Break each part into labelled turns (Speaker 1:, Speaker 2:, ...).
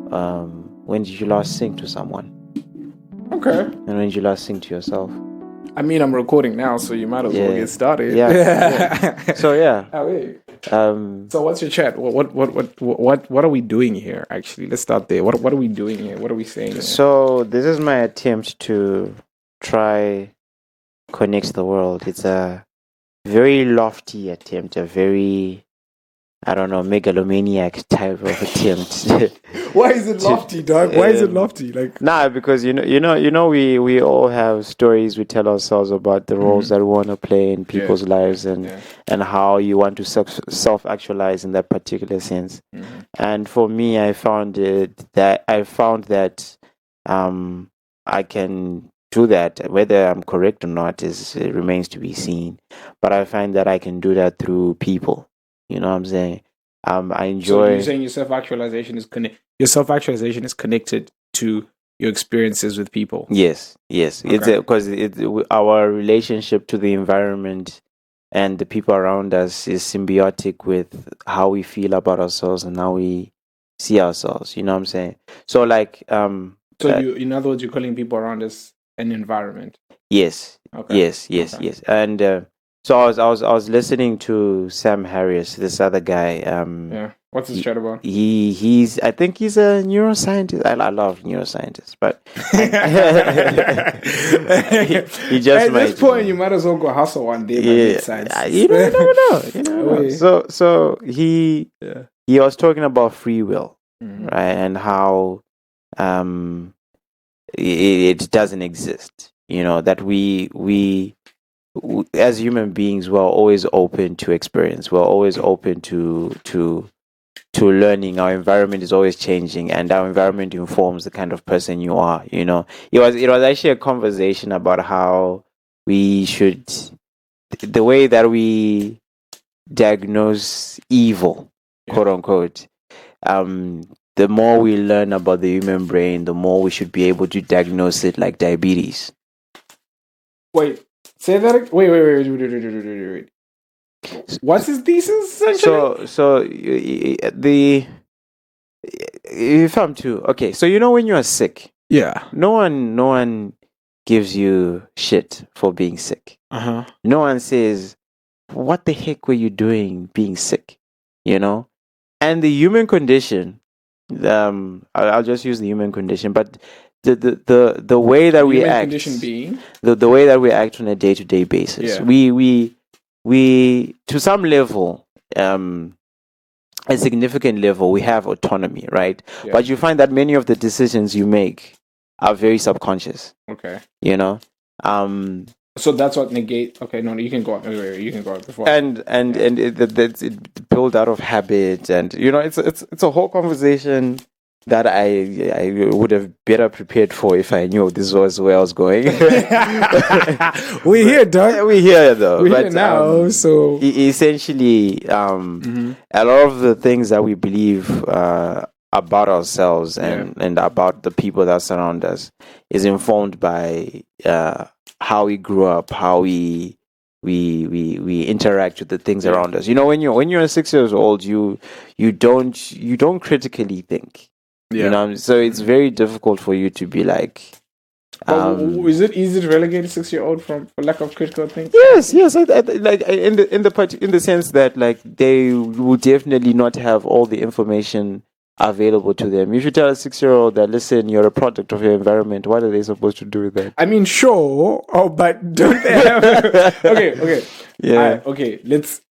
Speaker 1: when did you last sing to someone?
Speaker 2: Okay.
Speaker 1: And when did you last sing to yourself?
Speaker 2: I mean, I'm recording now, so you might as well get started.
Speaker 1: Yeah. So yeah.
Speaker 2: So what's your chat? What are we doing here? Actually, let's start there. What are we doing here? What are we saying here?
Speaker 1: So this is my attempt to try connect the world. It's a very lofty attempt, a very, I don't know, megalomaniac type of attempt.
Speaker 2: Why is it lofty, dog? Why is it lofty? Like,
Speaker 1: because we all have stories we tell ourselves about the roles that we want to play in people's lives and how you want to self-actualize in that particular sense. And for me, I found that I can do that. Whether I'm correct or not it remains to be seen. But I find that I can do that through people. You know what I'm saying? I enjoy.
Speaker 2: So you're saying your self-actualization is connected to your experiences with people.
Speaker 1: Yes. Okay. It's because our relationship to the environment and the people around us is symbiotic with how we feel about ourselves and how we see ourselves. You know what I'm saying? So like,
Speaker 2: in other words, you're calling people around us an environment.
Speaker 1: Yes. Okay. Yes. And so I was listening to Sam Harris, this other guy.
Speaker 2: What's his chat about?
Speaker 1: I think he's a neuroscientist. I love neuroscientists, but he just
Speaker 2: at this point you might as well go hustle one day.
Speaker 1: You never know. You know. So he was talking about free will, right, and how it doesn't exist. You know that we as human beings, we're always open to experience. We're always open to learning. Our environment is always changing, and our environment informs the kind of person you are. You know, it was actually a conversation about how we should, the way that we diagnose evil, quote unquote. The more we learn about the human brain, the more we should be able to diagnose it like diabetes.
Speaker 2: Wait. Say that. Wait. What's his thesis?
Speaker 1: So if I'm too okay. So when you are sick, no one gives you shit for being sick. No one says, "What the heck were you doing being sick?" You know, and the human condition. I'll just use the human condition, but the way that we act, the way that we act on a day-to-day basis, we to some level, a significant level, we have autonomy, right? But you find that many of the decisions you make are very subconscious.
Speaker 2: Okay.
Speaker 1: You know.
Speaker 2: So that's what negate. Okay, no, you can go on. You can go on before.
Speaker 1: And it built out of habit, and it's a whole conversation that I would have better prepared for if I knew this was where I was going.
Speaker 2: We're here, dog.
Speaker 1: We're here though.
Speaker 2: We're here now. So
Speaker 1: essentially, a lot of the things that we believe about ourselves and about the people that surround us is informed by how we grew up, how we interact with the things around us. When you're 6 years old, you don't critically think. So it's very difficult for you to be like.
Speaker 2: Is it easy to relegate a 6-year-old for lack of critical thinking?
Speaker 1: Yes. Like in the sense that like they will definitely not have all the information available to them. If you tell a 6-year-old that, listen, you're a product of your environment, what are they supposed to do with that?
Speaker 2: I mean, sure. But don't they have... Okay. Yeah. Okay, let's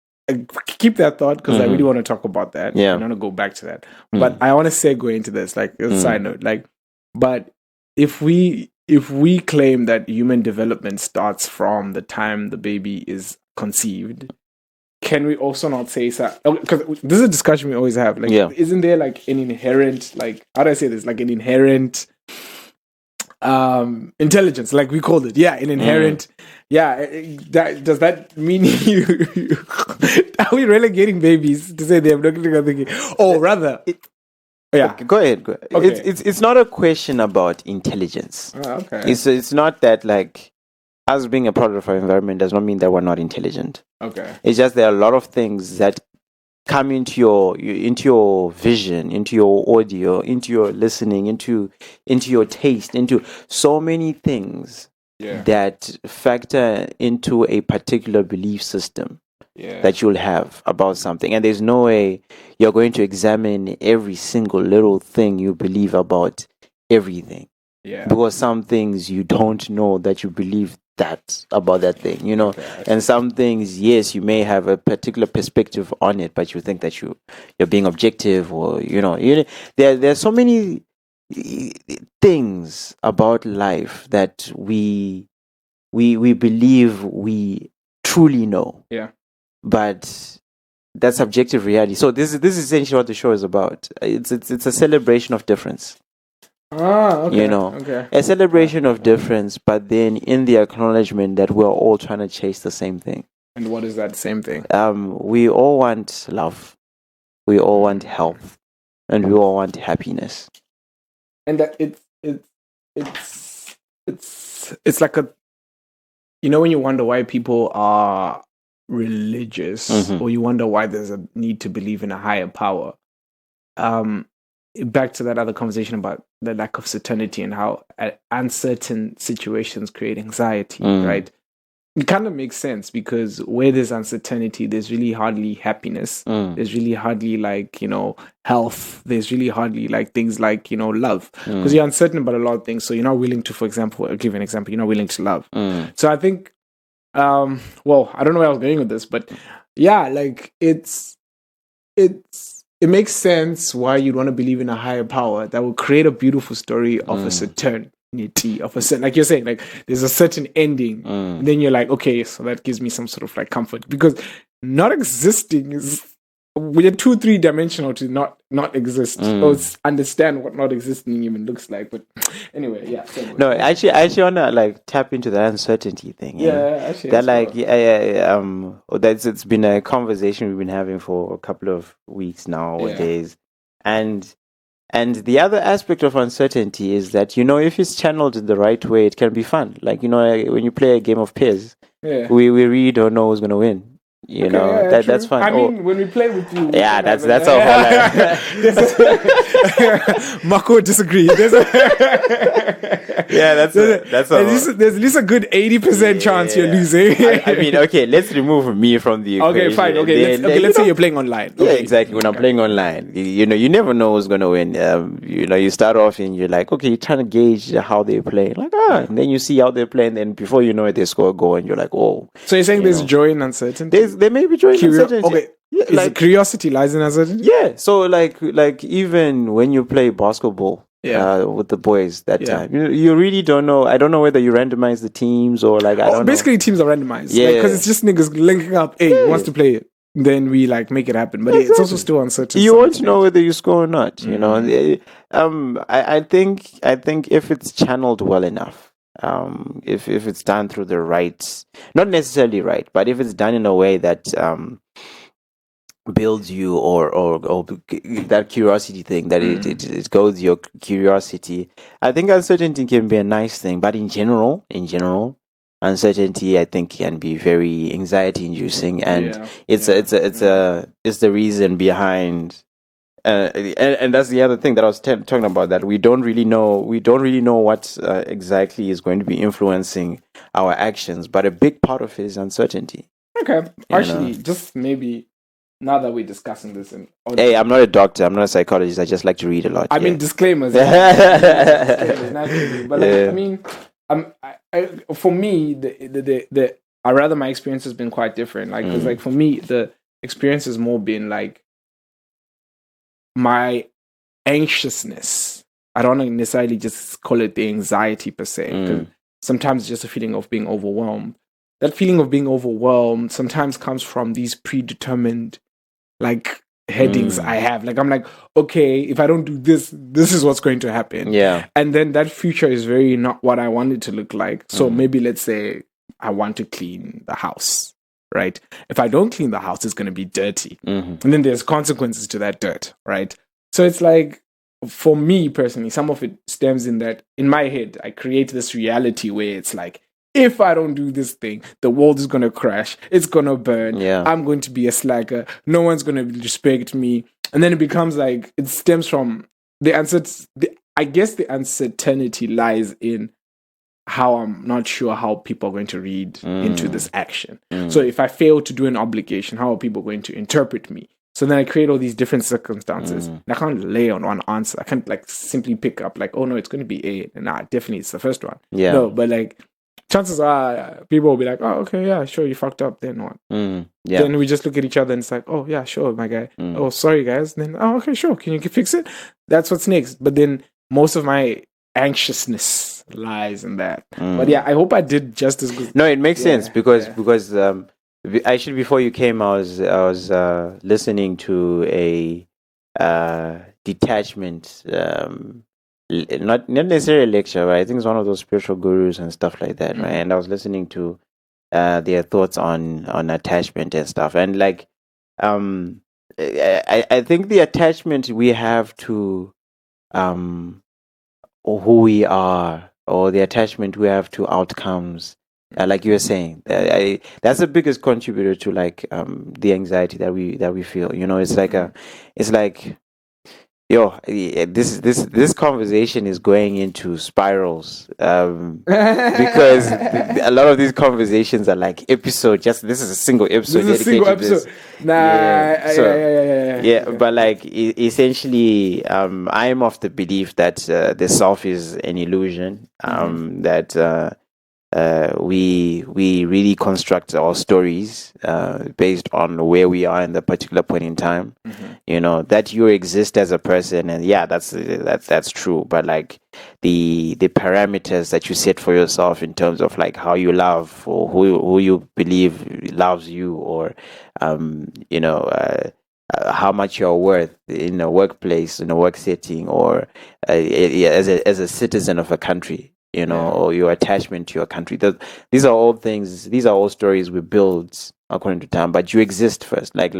Speaker 2: keep that thought because I really want to talk about that.
Speaker 1: Yeah.
Speaker 2: I want to go back to that. But I want to segue into this, like a side note. But if we claim that human development starts from the time the baby is conceived, can we also not say so? Because this is a discussion we always have. Like, isn't there like an inherent, like, how do I say this? Like an inherent intelligence, like we called it. An inherent. Does that mean you are we relegating babies to say they have no critical thinking? Or rather,
Speaker 1: okay, go ahead. Okay. It's not a question about intelligence.
Speaker 2: Okay.
Speaker 1: It's not that like us being a product of our environment does not mean that we're not intelligent.
Speaker 2: Okay.
Speaker 1: It's just there are a lot of things that come into your vision, into your audio, into your listening, into your taste, into so many things that factor into a particular belief system that you'll have about something. And there's no way you're going to examine every single little thing you believe about everything. Yeah. Because some things you don't know that you believe that about that thing, you know. Okay, and some things, yes, you may have a particular perspective on it, but you think that you're being objective, or there's so many things about life that we believe we truly know. Yeah. But that's subjective reality. So this is essentially what the show is about. It's a celebration of difference. Okay. A celebration of difference, but then in the acknowledgement that we're all trying to chase the same thing.
Speaker 2: And what is that same thing?
Speaker 1: We all want love, we all want health, and we all want happiness.
Speaker 2: And that it's like a, when you wonder why people are religious, or you wonder why there's a need to believe in a higher power. Back to that other conversation about the lack of certainty and how uncertain situations create anxiety, right? It kind of makes sense, because where there's uncertainty, there's really hardly happiness. There's really hardly health. There's really hardly things like, love. Because you're uncertain about a lot of things. So you're not willing to, for example, I'll give an example, you're not willing to love. So I think, I don't know where I was going with this, but yeah, it makes sense why you'd want to believe in a higher power that will create a beautiful story of a certainty, of a certain, like you're saying, there's a certain ending. And then you're like, okay, so that gives me some sort of comfort, because not existing is, we're too 3-dimensional to not exist, or understand what not existing even looks like. But anyway, yeah.
Speaker 1: No, actually, I want to tap into that uncertainty thing.
Speaker 2: Actually,
Speaker 1: that it's been a conversation we've been having for a couple of weeks now, or days, and the other aspect of uncertainty is that if it's channeled in the right way, it can be fun. When you play a game of Pairs, we really don't know who's going to win. That's fun.
Speaker 2: I mean, when we play with you,
Speaker 1: that's all.
Speaker 2: Marco would disagree. There's at least a good 80% chance you're losing.
Speaker 1: I mean, okay, let's remove me from the equation.
Speaker 2: Okay, fine. Okay, let's say you're playing online.
Speaker 1: Yeah, exactly. When I'm playing online, you never know who's gonna win. You start off and you're like, okay, you're trying to gauge how they play, and then you see how they play, and then before you know it, they score a goal, and you're like, oh.
Speaker 2: So you're saying there's joy in uncertainty?
Speaker 1: There may be joy in uncertainty.
Speaker 2: Okay. Yeah, curiosity lies in uncertainty?
Speaker 1: Yeah. So like even when you play basketball with the boys that time, you really don't know. I don't know whether you randomize the teams or I don't know.
Speaker 2: Basically teams are randomized. Yeah. Because it's just niggas linking up. Hey, who wants to play it? Then we make it happen. But it's also still uncertain.
Speaker 1: You won't know whether you score or not. I think if it's channeled well enough, if it's done through the right, not necessarily right, but if it's done in a way that builds you or that curiosity thing, that it goes your curiosity, I think uncertainty can be a nice thing. But in general, uncertainty I think can be very anxiety inducing, and it's the reason behind. And that's the other thing that I was talking about, that we don't really know what exactly is going to be influencing our actions, but a big part of it is uncertainty.
Speaker 2: Okay, actually, just maybe now that we're discussing this,
Speaker 1: hey, I'm not a doctor, I'm not a psychologist, I just like to read a lot.
Speaker 2: I mean, disclaimers. Disclaimers, naturally. But I mean, for me, I rather my experience has been quite different. Because for me, the experience has more been my anxiousness. I don't necessarily just call it the anxiety per se. Sometimes it's just a feeling of being overwhelmed. That feeling of being overwhelmed sometimes comes from these predetermined headings I have. I'm like, okay, if I don't do this, this is what's going to happen.
Speaker 1: Yeah.
Speaker 2: And then that future is very not what I want it to look like. So maybe let's say I want to clean the house. Right? If I don't clean the house, it's going to be dirty. And then there's consequences to that dirt, right? So it's for me personally, some of it stems in that, in my head, I create this reality where it's if I don't do this thing, the world is going to crash. It's going to burn.
Speaker 1: Yeah.
Speaker 2: I'm going to be a slacker. No one's going to respect me. And then it becomes like, it stems from I guess the uncertainty lies in how I'm not sure how people are going to read into this action. So if I fail to do an obligation, how are people going to interpret me? So then I create all these different circumstances. And I can't lay on one answer. I can't like simply pick up like, oh no, it's going to be A. And nah, definitely it's the first one.
Speaker 1: Yeah.
Speaker 2: No, but like chances are people will be like, oh, okay, yeah, sure, you fucked up. Then what?
Speaker 1: Yeah.
Speaker 2: Then we just look at each other and it's like, oh yeah, sure, my guy. Oh, sorry guys. Then, oh, okay, sure. Can you fix it? That's what's next. But then most of my anxiousness lies in that. But yeah, I hope I did just as good.
Speaker 1: No, it makes sense because actually before you came, I was listening to a detachment, not necessarily a lecture, but I think it's one of those spiritual gurus and stuff like that, right? And I was listening to their thoughts on attachment and stuff, and like I think the attachment we have to who we are, or the attachment we have to outcomes, like you were saying, that's the biggest contributor to like the anxiety that we feel. You know, it's like this conversation is going into spirals because a lot of these conversations are like episode. Just this is a single episode.
Speaker 2: This is a single episode.
Speaker 1: But like essentially, I'm of the belief that the self is an illusion. That we really construct our stories based on where we are in the particular point in time. You know, that you exist as a person, and yeah, that's true. But like the parameters that you set for yourself in terms of like how you love, or who you believe loves you, or how much you're worth in a workplace, in a work setting, or as a citizen of a country. You know, or your attachment to your country. These are all things. These are all stories we build according to time. But you exist first, like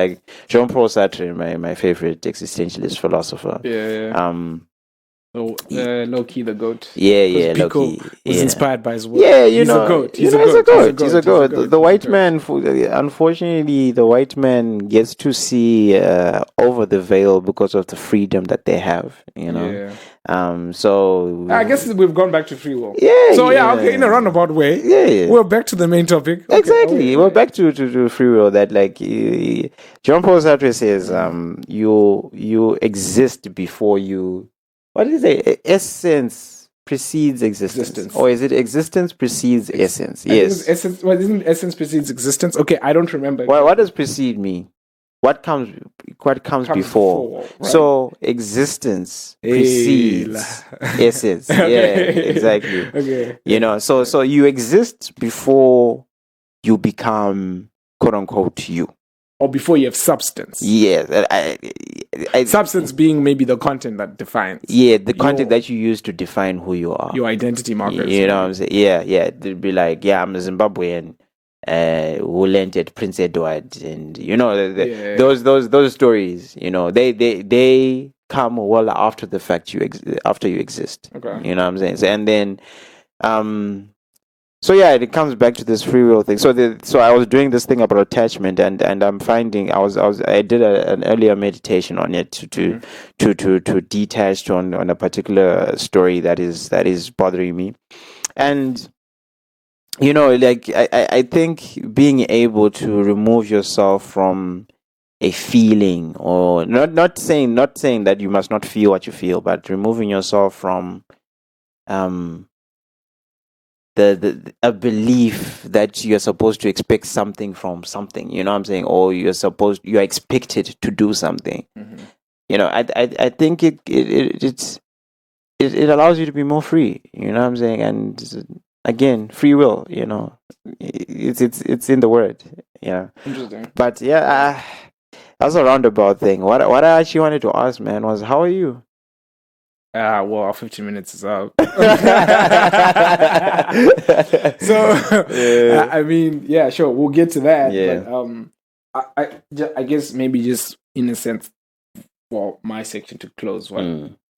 Speaker 1: Jean-Paul Sartre, my favorite existentialist philosopher.
Speaker 2: Low key the goat.
Speaker 1: Low key
Speaker 2: was inspired by his work.
Speaker 1: He's a goat. He's a goat. The white man, unfortunately, the white man gets to see over the veil because of the freedom that they have. You know. So
Speaker 2: I guess we've gone back to free will.
Speaker 1: Okay,
Speaker 2: in a roundabout way. We're back to the main topic.
Speaker 1: Exactly. We're back to free will. That like Jean-Paul Sartre says, you exist before you. What did he say? Essence precedes existence. Or is it existence precedes essence? Yes.
Speaker 2: Essence. Well, isn't essence precedes existence? Okay, I don't remember.
Speaker 1: Well, what does precede mean? What comes before? Right. So existence precedes essence. Okay. Yeah, exactly. Okay. You know, so you exist before you become quote unquote you.
Speaker 2: Or before you have substance.
Speaker 1: Yeah.
Speaker 2: Substance being maybe the content that defines.
Speaker 1: Yeah, the content that you use to define who you are.
Speaker 2: Your identity markers.
Speaker 1: You know what I'm saying? Yeah. They'd be like, I'm a Zimbabwean who learned at Prince Edward, and you know those stories. You know, they come well after the fact after you exist. Okay. You know what I'm saying? So, and then so yeah, it comes back to this free will thing. So I was doing this thing about attachment, and I'm finding I did an earlier meditation on it to detach on a particular story that is bothering me, and you know, like I think being able to remove yourself from a feeling, or not saying that you must not feel what you feel, but removing yourself from a belief that you're supposed to expect something from something, you know what I'm saying, or you're expected to do something. You know, I think it allows you to be more free, you know what I'm saying, and again, free will, you know, it's in the word. Interesting. But that's a roundabout thing. What I actually wanted to ask, man, was how are you?
Speaker 2: Well, our 15 minutes is up. So, I mean, yeah, sure, we'll get to that. Yeah. But I guess maybe just in a sense, for my section to close,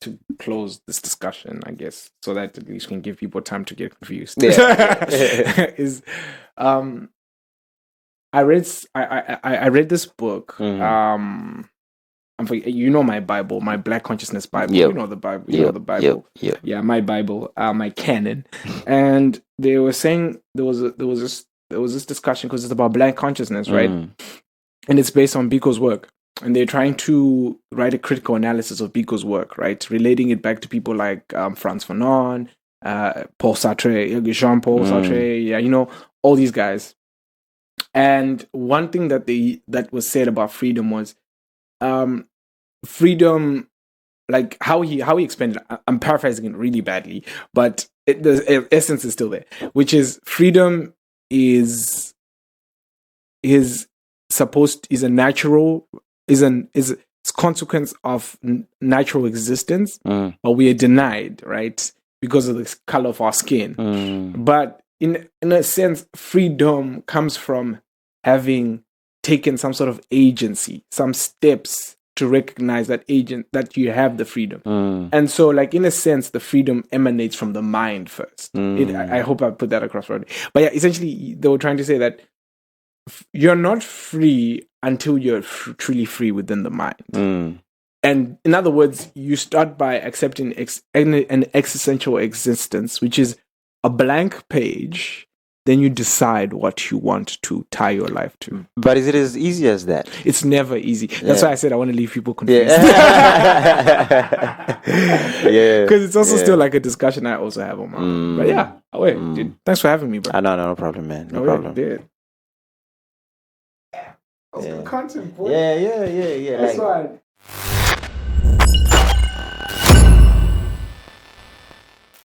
Speaker 2: to close this discussion, I guess, so that at least we can give people time to get confused. Is I read this book. You know my Bible, my Black Consciousness Bible. You know the Bible. You know the Bible. Yeah, my Bible, my canon. And they were saying there was this discussion because it's about Black consciousness, right? And it's based on Biko's work. And they're trying to write a critical analysis of Biko's work, right? Relating it back to people like Frantz Fanon, Paul Sartre, Jean-Paul Sartre, all these guys. And one thing that was said about freedom was freedom, like how he explained it. I'm paraphrasing it really badly, but the essence is still there, which is freedom is a natural. Is consequence of natural existence, but we are denied, right, because of the color of our skin. But in a sense, freedom comes from having taken some sort of agency, some steps to recognize that you have the freedom. And so, like, in a sense, the freedom emanates from the mind first. I hope I put that across right. But yeah, essentially, they were trying to say that you're not free until you're truly free within the mind. And in other words, you start by accepting an existential existence, which is a blank page. Then you decide what you want to tie your life to.
Speaker 1: But is it as easy as that?
Speaker 2: It's never easy. That's why I said I want to leave people confused. Because it's also still like a discussion I also have on my own. But yeah, dude, thanks for having me, bro.
Speaker 1: No problem, man. No problem.
Speaker 2: Dude. That was good content, boy.
Speaker 1: Yeah.
Speaker 2: That's why.